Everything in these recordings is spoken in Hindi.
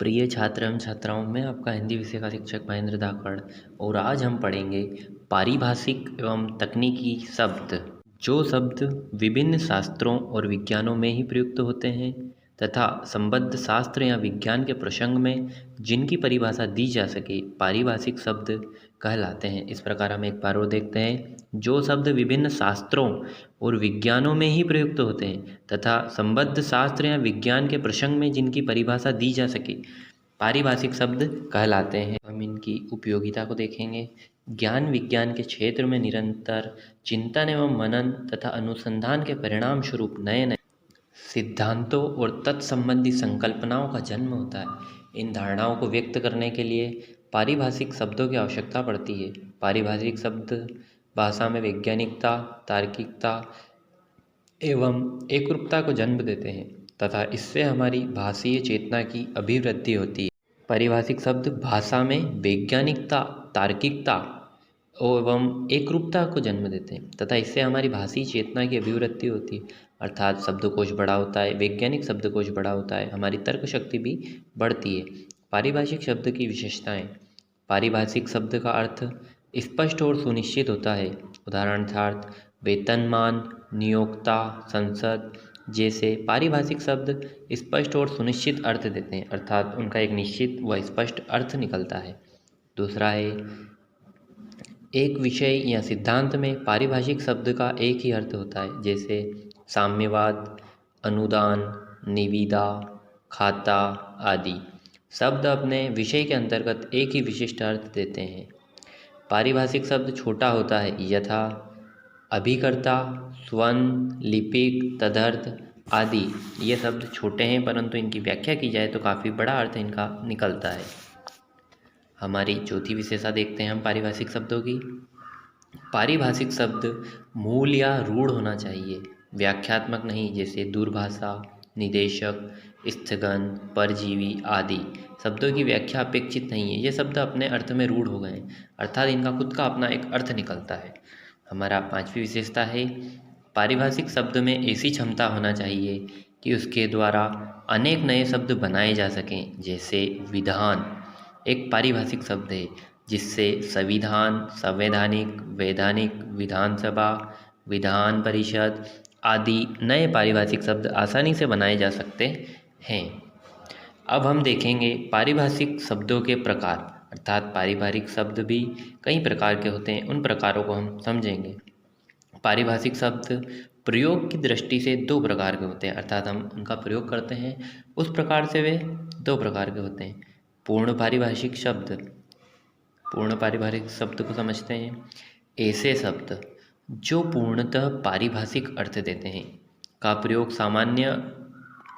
प्रिय छात्र एवं छात्राओं, मैं आपका हिंदी विषय का शिक्षक महेंद्र धाकड़। और आज हम पढ़ेंगे पारिभाषिक एवं तकनीकी शब्द। जो शब्द विभिन्न शास्त्रों और विज्ञानों में ही प्रयुक्त होते हैं तथा संबद्ध शास्त्र या विज्ञान के प्रसंग में जिनकी परिभाषा दी जा सके, पारिभाषिक शब्द कहलाते हैं। इस प्रकार हम एक बार और देखते हैं। जो शब्द विभिन्न शास्त्रों और विज्ञानों में ही प्रयुक्त होते हैं तथा संबद्ध शास्त्र या विज्ञान के प्रसंग में जिनकी परिभाषा दी जा सके, पारिभाषिक शब्द कहलाते हैं। हम इनकी उपयोगिता को देखेंगे। ज्ञान विज्ञान के क्षेत्र में निरंतर चिंतन एवं मनन तथा अनुसंधान के परिणाम स्वरूप नए नए सिद्धांतों और तत्संबंधी संकल्पनाओं का जन्म होता है। इन धारणाओं को व्यक्त करने के लिए पारिभाषिक शब्दों की आवश्यकता पड़ती है। पारिभाषिक शब्द भाषा में वैज्ञानिकता, तार्किकता एवं एकरूपता को जन्म देते हैं तथा इससे हमारी भाषीय चेतना की अभिवृद्धि होती है। पारिभाषिक शब्द भाषा में वैज्ञानिकता, तार्किकता एवं एकरूपता को जन्म देते हैं तथा इससे हमारी भाषी चेतना की अभिवृद्धि होती है। अर्थात शब्दकोश बड़ा होता है, वैज्ञानिक शब्दकोश बड़ा होता है, हमारी तर्क शक्ति भी बढ़ती है। पारिभाषिक शब्द की विशेषताएं। पारिभाषिक शब्द का अर्थ स्पष्ट और सुनिश्चित होता है। उदाहरणार्थ वेतनमान, नियोक्ता, संसद जैसे पारिभाषिक शब्द स्पष्ट और सुनिश्चित अर्थ देते हैं, अर्थात उनका एक निश्चित व स्पष्ट अर्थ निकलता है। दूसरा है, एक विषय या सिद्धांत में पारिभाषिक शब्द का एक ही अर्थ होता है, जैसे साम्यवाद, अनुदान, निविदा, खाता आदि। शब्द अपने विषय के अंतर्गत एक ही विशिष्ट अर्थ देते हैं। पारिभाषिक शब्द छोटा होता है, यथा अभिकर्ता, स्वन, लिपिक, तदर्थ आदि। ये शब्द छोटे हैं परंतु इनकी व्याख्या की जाए तो काफ़ी बड़ा अर्थ इनका निकलता है। हमारी चौथी विशेषता देखते हैं हम पारिभाषिक शब्दों की। पारिभाषिक शब्द मूल या रूढ़ होना चाहिए, व्याख्यात्मक नहीं, जैसे दूरभाषा, निदेशक, स्थगन, परजीवी आदि। शब्दों की व्याख्या अपेक्षित नहीं है, ये शब्द अपने अर्थ में रूढ़ हो गए हैं, अर्थात इनका खुद का अपना एक अर्थ निकलता है। हमारा पांचवी विशेषता है, पारिभाषिक शब्द में ऐसी क्षमता होना चाहिए कि उसके द्वारा अनेक नए शब्द बनाए जा सकें, जैसे विधान एक पारिभाषिक शब्द है जिससे संविधान, संवैधानिक, वैधानिक, विधानसभा, विधान परिषद आदि नए पारिभाषिक शब्द आसानी से बनाए जा सकते हैं। अब हम देखेंगे पारिभाषिक शब्दों के प्रकार, अर्थात पारिभाषिक शब्द भी कई प्रकार के होते हैं, उन प्रकारों को हम समझेंगे। पारिभाषिक शब्द प्रयोग की दृष्टि से दो प्रकार के होते हैं, अर्थात हम उनका प्रयोग करते हैं उस प्रकार से वे दो प्रकार के होते हैं। पूर्ण पारिभाषिक शब्द। पूर्ण पारिभाषिक शब्द को समझते हैं। ऐसे शब्द जो पूर्णतः पारिभाषिक अर्थ देते हैं, का प्रयोग सामान्य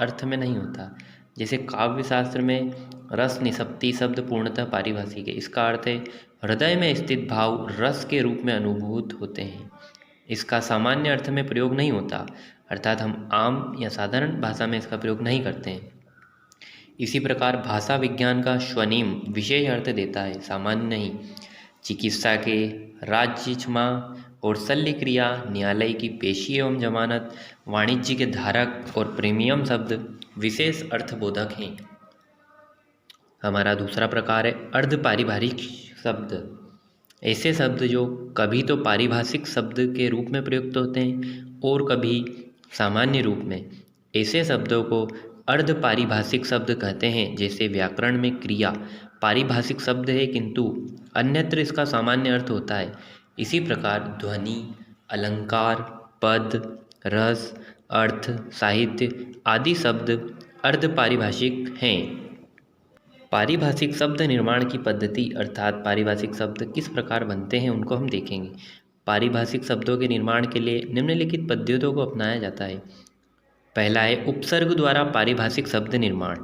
अर्थ में नहीं होता। जैसे काव्य शास्त्र में रस निषप्ति शब्द पूर्णतः पारिभाषिक है। इसका अर्थ है हृदय में स्थित भाव रस के रूप में अनुभूत होते हैं। इसका सामान्य अर्थ में प्रयोग नहीं होता, अर्थात हम आम या साधारण भाषा में इसका प्रयोग नहीं करते हैं। इसी प्रकार भाषा विज्ञान का स्वनिम विशेष अर्थ देता है, सामान्य नहीं। चिकित्सा के राज्य, क्षमा और शल्य क्रिया, न्यायालय की पेशी एवं जमानत, वाणिज्य के धारक और प्रीमियम शब्द विशेष अर्थबोधक हैं। हमारा दूसरा प्रकार है अर्ध पारिभाषिक शब्द। ऐसे शब्द जो कभी तो पारिभाषिक शब्द के रूप में प्रयुक्त होते हैं और कभी सामान्य रूप में। ऐसे शब्दों को अर्ध पारिभाषिक शब्द कहते हैं। जैसे व्याकरण में क्रिया पारिभाषिक शब्द है किंतु अन्यत्र इसका सामान्य अर्थ होता है। इसी प्रकार ध्वनि, अलंकार, पद, रस, अर्थ, साहित्य आदि शब्द अर्ध पारिभाषिक हैं। पारिभाषिक शब्द निर्माण की पद्धति, अर्थात पारिभाषिक शब्द किस प्रकार बनते हैं उनको हम देखेंगे। पारिभाषिक शब्दों के निर्माण के लिए निम्नलिखित पद्धतियों को अपनाया जाता है। पहला है उपसर्ग द्वारा पारिभाषिक शब्द निर्माण।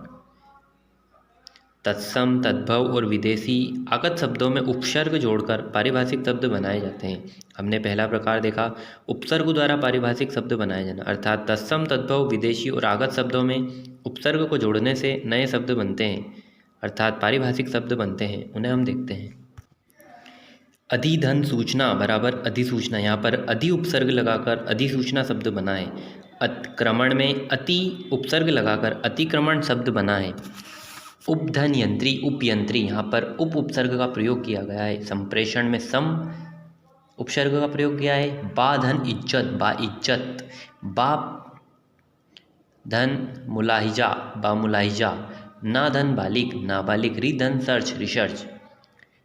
तत्सम, तद्भव और विदेशी आगत शब्दों में उपसर्ग जोड़कर पारिभाषिक शब्द बनाए जाते हैं। हमने पहला प्रकार देखा, उपसर्ग द्वारा पारिभाषिक शब्द बनाए जाना, अर्थात तत्सम, तद्भव, विदेशी और आगत शब्दों में उपसर्ग को जोड़ने से नए शब्द बनते हैं, अर्थात पारिभाषिक शब्द बनते हैं। उन्हें हम देखते हैं। अधिधन सूचना बराबर अधिसूचना, यहाँ पर अधि उपसर्ग लगाकर अधिसूचना शब्द बना है। अतिक्रमण में अति उपसर्ग लगाकर अतिक्रमण शब्द बना है। उपधन्यंत्री, उपयंत्री, यहाँ पर उप उपसर्ग का प्रयोग किया गया है। संप्रेषण में सम उपसर्ग का प्रयोग किया है। बा धन इज्जत, बा इज्जत। बा धन मुलाहिजा, बा मुलाहिजा। ना धन बालिक, नाबालिग। री धन सर्च, रिसर्च।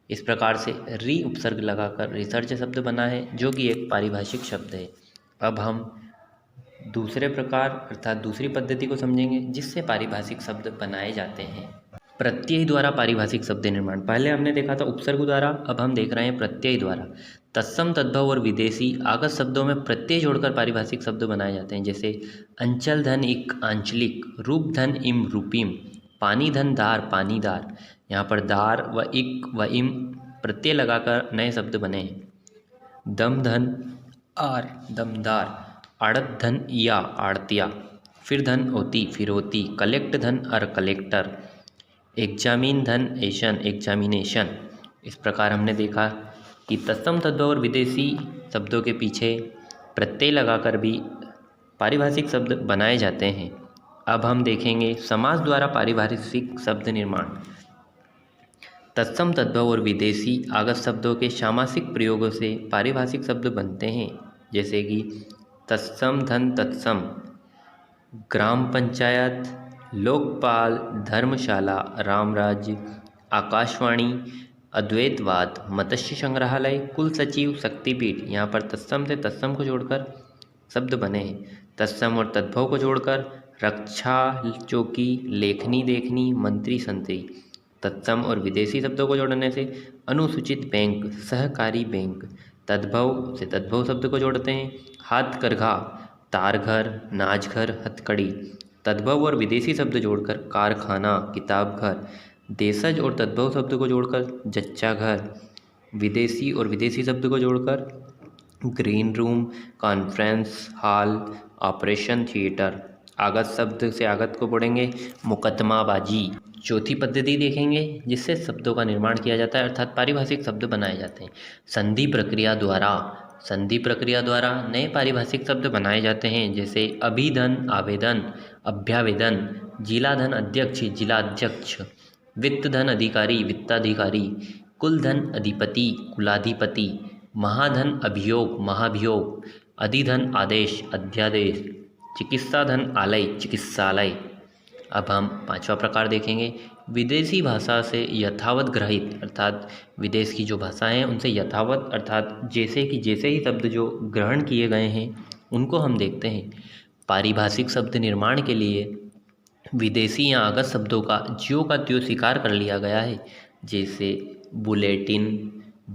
इस प्रकार से री उपसर्ग लगाकर रिसर्च शब्द बना है, जो कि एक पारिभाषिक शब्द है। अब हम दूसरे प्रकार अर्थात दूसरी पद्धति को समझेंगे जिससे पारिभाषिक शब्द बनाए जाते हैं। प्रत्यय द्वारा पारिभाषिक शब्द निर्माण। पहले हमने देखा था उपसर्ग द्वारा, अब हम देख रहे हैं प्रत्यय द्वारा। तत्सम, तद्भव और विदेशी आगत शब्दों में प्रत्यय जोड़कर पारिभाषिक शब्द बनाए जाते हैं। जैसे अंचल धन इक, आंचलिक। रूप धन इम, रूपिम। पानी धन दार, पानीदार। यहाँ पर दार व इक व इम प्रत्यय लगाकर नए शब्द बने हैं। दम धन आर, दमदार। आड़त धन या, आड़तिया। फिर धन होती, फिरौती। कलेक्ट धन अर, कलेक्टर। एग्जामिन धन एशन, एग्जामिनेशन। इस प्रकार हमने देखा कि तत्सम, तद्भव और विदेशी शब्दों के पीछे प्रत्यय लगाकर भी पारिभाषिक शब्द बनाए जाते हैं। अब हम देखेंगे समास द्वारा पारिभाषिक शब्द निर्माण। तत्सम, तद्भव और विदेशी आगत शब्दों के सामासिक प्रयोगों से पारिभाषिक शब्द बनते हैं। जैसे कि तत्सम धन तत्सम, ग्राम पंचायत, लोकपाल, धर्मशाला, रामराज्य, आकाशवाणी, अद्वैतवाद, मत्स्य संग्रहालय, कुल सचिव, शक्तिपीठ। यहाँ पर तत्सम से तत्सम को जोड़कर शब्द बने हैं। तत्सम और तद्भव को जोड़कर रक्षा चौकी, लेखनी देखनी, मंत्री संतरी। तत्सम और विदेशी शब्दों को जोड़ने से अनुसूचित बैंक, सहकारी बैंक। तद्भव से तद्भव शब्द को जोड़ते हैं हाथकरघा, तारघर, नाचघर, हथकड़ी। तद्भव और विदेशी शब्द जोड़कर कारखाना, किताब घर। देशज और तद्भव शब्द को जोड़कर जच्चा घर। विदेशी और विदेशी शब्द को जोड़कर green room, conference hall, operation theatre. आगत शब्द से आगत को पढ़ेंगे मुकदमाबाजी। चौथी पद्धति देखेंगे जिससे शब्दों का निर्माण किया जाता है अर्थात पारिभाषिक शब्द बनाए जाते हैं। संधि प्रक्रिया द्वारा। संधि प्रक्रिया द्वारा नए पारिभाषिक शब्द बनाए जाते हैं। जैसे अभिधन, आवेदन, अभ्यावेदन। जिला धन अध्यक्ष, जिलाध्यक्ष। वित्त धन अधिकारी, वित्ताधिकारी। कुल धन अधिपति, कुलाधिपति। महाधन अभियोग, महाभियोग। अधिधन आदेश, अध्यादेश। चिकित्सा धन आलय, चिकित्सालय। अब हम पांचवा प्रकार देखेंगे विदेशी भाषा से यथावत ग्रहित अर्थात विदेश की जो भाषाएं हैं उनसे यथावत अर्थात जैसे ही शब्द जो ग्रहण किए गए हैं उनको हम देखते हैं। पारिभाषिक शब्द निर्माण के लिए विदेशी या आगत शब्दों का ज्यों का त्यों स्वीकार कर लिया गया है। जैसे bulletin,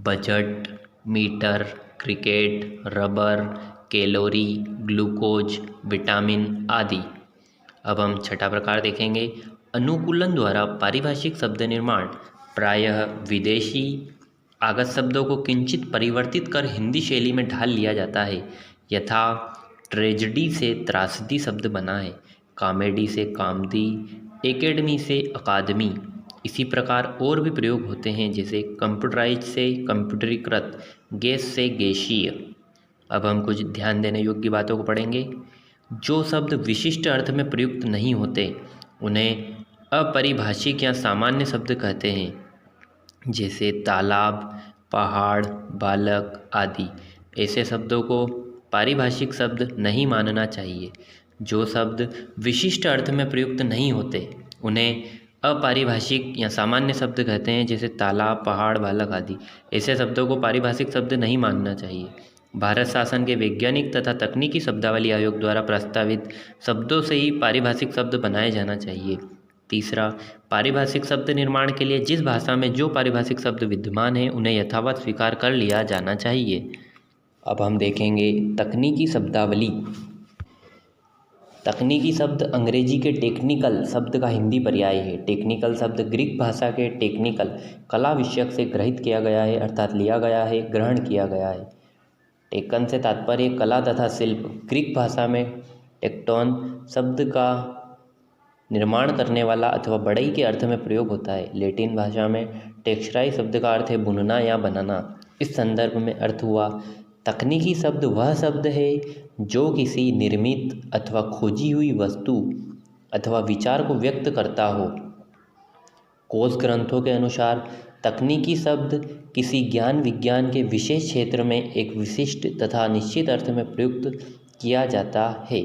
budget, meter, cricket, rubber, calorie, glucose, vitamin आदि। अब हम छठा प्रकार देखेंगे अनुकूलन द्वारा पारिभाषिक शब्द निर्माण। प्रायः विदेशी आगत शब्दों को किंचित परिवर्तित कर हिंदी शैली में ढाल लिया जाता है। यथा ट्रेजेडी से त्रासदी शब्द बना है, कॉमेडी से कामदी, एकेडमी से अकादमी। इसी प्रकार और भी प्रयोग होते हैं जैसे कंप्यूटराइज से कंप्यूटरीकृत, गैस से गैसीय। अब हम कुछ ध्यान देने योग्य बातों को पढ़ेंगे। जो शब्द विशिष्ट अर्थ में प्रयुक्त नहीं होते उन्हें अपरिभाषिक या सामान्य शब्द कहते हैं। जैसे तालाब, पहाड़, बालक आदि। ऐसे शब्दों को पारिभाषिक शब्द नहीं मानना चाहिए। जो शब्द विशिष्ट अर्थ में प्रयुक्त नहीं होते उन्हें अपरिभाषिक या सामान्य शब्द कहते हैं। जैसे तालाब, पहाड़, बालक आदि। ऐसे शब्दों को पारिभाषिक शब्द नहीं मानना चाहिए। भारत शासन के वैज्ञानिक तथा तकनीकी शब्दावली आयोग द्वारा प्रस्तावित शब्दों से ही पारिभाषिक शब्द बनाए जाना चाहिए। तीसरा, पारिभाषिक शब्द निर्माण के लिए जिस भाषा में जो पारिभाषिक शब्द विद्यमान है उन्हें यथावत स्वीकार कर लिया जाना चाहिए। अब हम देखेंगे तकनीकी शब्दावली। तकनीकी शब्द अंग्रेजी के टेक्निकल शब्द का हिंदी पर्याय है। टेक्निकल शब्द ग्रीक भाषा के टेक्निकल कला विषयक से ग्रहित किया गया है अर्थात लिया गया है, ग्रहण किया गया है। टेकन से तात्पर्य कला तथा शिल्प। ग्रीक भाषा में टेक्टोन शब्द का निर्माण करने वाला अथवा बढ़ई के अर्थ में प्रयोग होता है। लैटिन भाषा में टेक्सटाइल शब्द का अर्थ है बुनना या बनाना। इस संदर्भ में अर्थ हुआ तकनीकी शब्द वह शब्द है जो किसी निर्मित अथवा खोजी हुई वस्तु अथवा विचार को व्यक्त करता हो। कोश ग्रंथों के अनुसार तकनीकी शब्द किसी ज्ञान विज्ञान के विशेष क्षेत्र में एक विशिष्ट तथा निश्चित अर्थ में प्रयुक्त किया जाता है।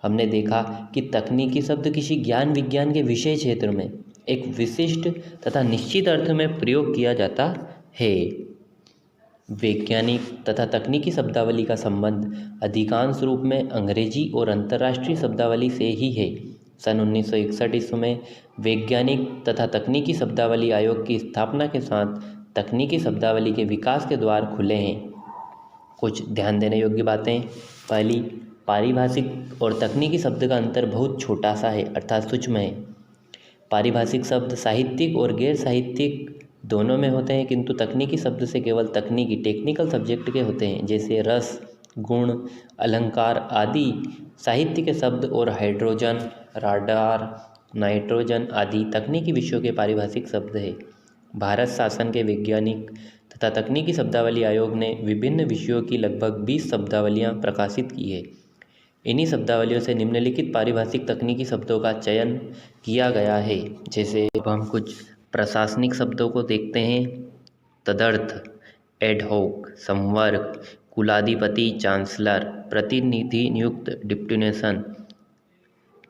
हमने देखा कि तकनीकी शब्द किसी ज्ञान विज्ञान के विशेष क्षेत्र में एक विशिष्ट तथा निश्चित अर्थ में प्रयोग किया जाता है। वैज्ञानिक तथा तकनीकी शब्दावली का संबंध अधिकांश रूप में अंग्रेजी और अंतर्राष्ट्रीय शब्दावली से ही है। सन 1961 ईस्वी में वैज्ञानिक तथा तकनीकी शब्दावली आयोग की स्थापना के साथ तकनीकी शब्दावली के विकास के द्वार खुले हैं। कुछ ध्यान देने योग्य बातें। पहली, पारिभाषिक और तकनीकी शब्द का अंतर बहुत छोटा सा है, अर्थात सूक्ष्म है। पारिभाषिक शब्द साहित्यिक और गैर साहित्यिक दोनों में होते हैं, किंतु तकनीकी शब्द से केवल तकनीकी टेक्निकल सब्जेक्ट के होते हैं, जैसे रस, गुण, अलंकार आदि साहित्य के शब्द और हाइड्रोजन, राडार, नाइट्रोजन आदि तकनीकी विषयों के पारिभाषिक शब्द है। भारत शासन के वैज्ञानिक तथा तकनीकी शब्दावली आयोग ने विभिन्न विषयों की लगभग 20 शब्दावलियाँ प्रकाशित की है। इन्हीं शब्दावलियों से निम्नलिखित पारिभाषिक तकनीकी शब्दों का चयन किया गया है। जैसे अब हम कुछ प्रशासनिक शब्दों को देखते हैं। तदर्थ, एडहोक, संवर्ग, कुलाधिपति, चांसलर, प्रतिनिधि नियुक्त, डिप्यूटेशन,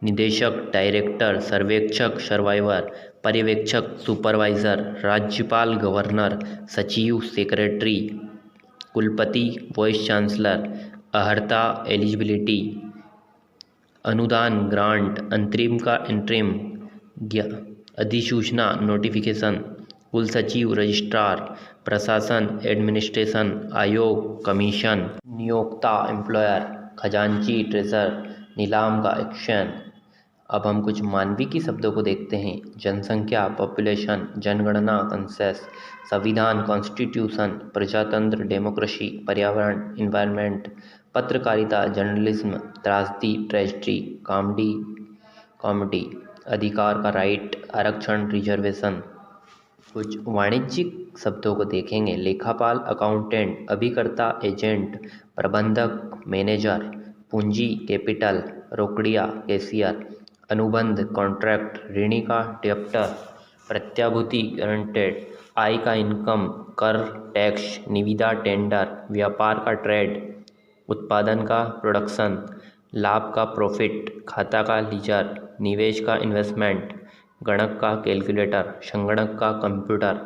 निदेशक, डायरेक्टर, सर्वेक्षक, सर्वाइवर, पर्यवेक्षक, सुपरवाइजर, राज्यपाल, गवर्नर, सचिव, सेक्रेटरी, कुलपति, वाइस चांसलर, अर्हता, एलिजिबिलिटी, अनुदान, ग्रांट, अंतरिम का इंटरिम, अधिसूचना, नोटिफिकेशन, कुल सचिव, रजिस्ट्रार, प्रशासन, एडमिनिस्ट्रेशन, आयोग, कमीशन, नियोक्ता, एम्प्लॉयर, खजांची, ट्रेजर, नीलाम का एक्शन। अब हम कुछ मानविकी शब्दों को देखते हैं। जनसंख्या, पॉपुलेशन, जनगणना, सेंसस, संविधान, कॉन्स्टिट्यूशन, प्रजातंत्र, डेमोक्रेसी, पर्यावरण, इन्वायरमेंट, पत्रकारिता, जर्नलिज्म, त्रासदी, ट्रेजेडी, कॉमेडी, अधिकार का राइट, आरक्षण, रिजर्वेशन। कुछ वाणिज्यिक शब्दों को देखेंगे। लेखापाल, अकाउंटेंट, अभिकर्ता, एजेंट, प्रबंधक, मैनेजर, पूंजी, कैपिटल, रोकड़िया, कैशियर, अनुबंध, कॉन्ट्रैक्ट, ऋणी का डेप्टर, प्रत्याभूति, गारंटेड, आय का इनकम, कर, टैक्स, निविदा, टेंडर, व्यापार का ट्रेड, उत्पादन का प्रोडक्शन, लाभ का प्रॉफिट, खाता का लीजर, निवेश का इन्वेस्टमेंट, गणक का कैलकुलेटर, संगणक का कंप्यूटर,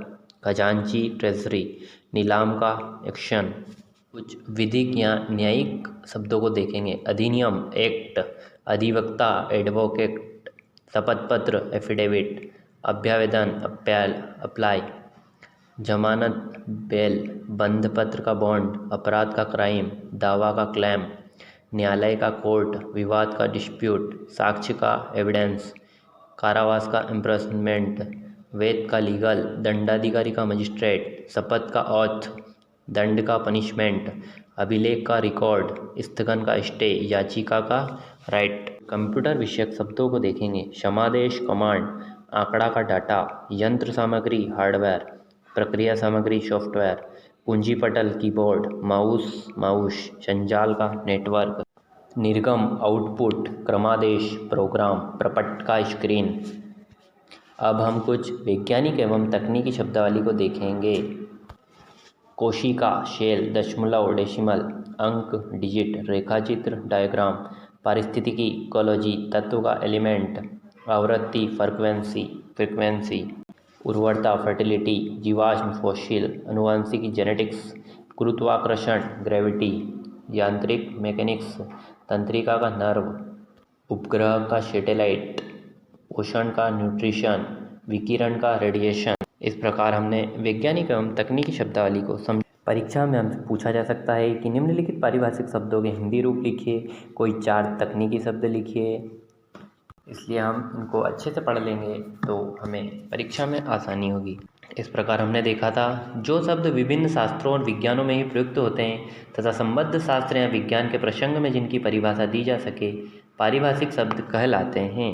खजांची, ट्रेजरी, नीलाम का एक्शन। कुछ विधिक या न्यायिक शब्दों को देखेंगे। अधिनियम, एक्ट, अधिवक्ता, एडवोकेट, शपथ पत्र, एफिडेविट, अभ्यावेदन, अप्लाई, जमानत, बेल, बंध पत्र का बॉन्ड, अपराध का क्राइम, दावा का क्लेम, न्यायालय का कोर्ट, विवाद का डिस्प्यूट, साक्ष्य का एविडेंस, कारावास का इम्प्रिजनमेंट, वेद का लीगल, दंडाधिकारी का मजिस्ट्रेट, शपथ का ऑथ, दंड का पनिशमेंट, अभिलेख का रिकॉर्ड, स्थगन का स्टे, याचिका का राइट। कंप्यूटर विषयक शब्दों को देखेंगे। समादेश, कमांड, आंकड़ा का डाटा, यंत्र सामग्री, हार्डवेयर, प्रक्रिया सामग्री, सॉफ्टवेयर, कुंजी पटल, कीबोर्ड, माउस, संजाल का नेटवर्क, निर्गम, आउटपुट, क्रमादेश, प्रोग्राम, प्रपट का स्क्रीन। अब हम कुछ वैज्ञानिक एवं तकनीकी शब्दावली को देखेंगे। कोशिका, सेल, दशमलव, डेसिमल, अंक, डिजिट, रेखाचित्र, डायग्राम, पारिस्थितिकी, इकोलॉजी, तत्व का एलिमेंट, आवृत्ति, फ्रीक्वेंसी, उर्वरता, फर्टिलिटी, जीवाश्म, फॉसिल, अनुवांशिकी, जेनेटिक्स, गुरुत्वाकर्षण, ग्रेविटी, यांत्रिक, मैकेनिक्स, तंत्रिका का नर्व, उपग्रह का सैटेलाइट, पोषण का न्यूट्रिशन, विकिरण का रेडिएशन। इस प्रकार हमने वैज्ञानिक एवं तकनीकी शब्दावली को समझा। परीक्षा में हमसे पूछा जा सकता है कि निम्नलिखित पारिभाषिक शब्दों के हिंदी रूप लिखिए, कोई 4 तकनीकी शब्द लिखिए। इसलिए हम इनको अच्छे से पढ़ लेंगे तो हमें परीक्षा में आसानी होगी। इस प्रकार हमने देखा था जो शब्द विभिन्न शास्त्रों और विज्ञानों में ही प्रयुक्त होते हैं तथा संबद्ध शास्त्र या विज्ञान के प्रसंग में जिनकी परिभाषा दी जा सके, पारिभाषिक शब्द कहलाते हैं।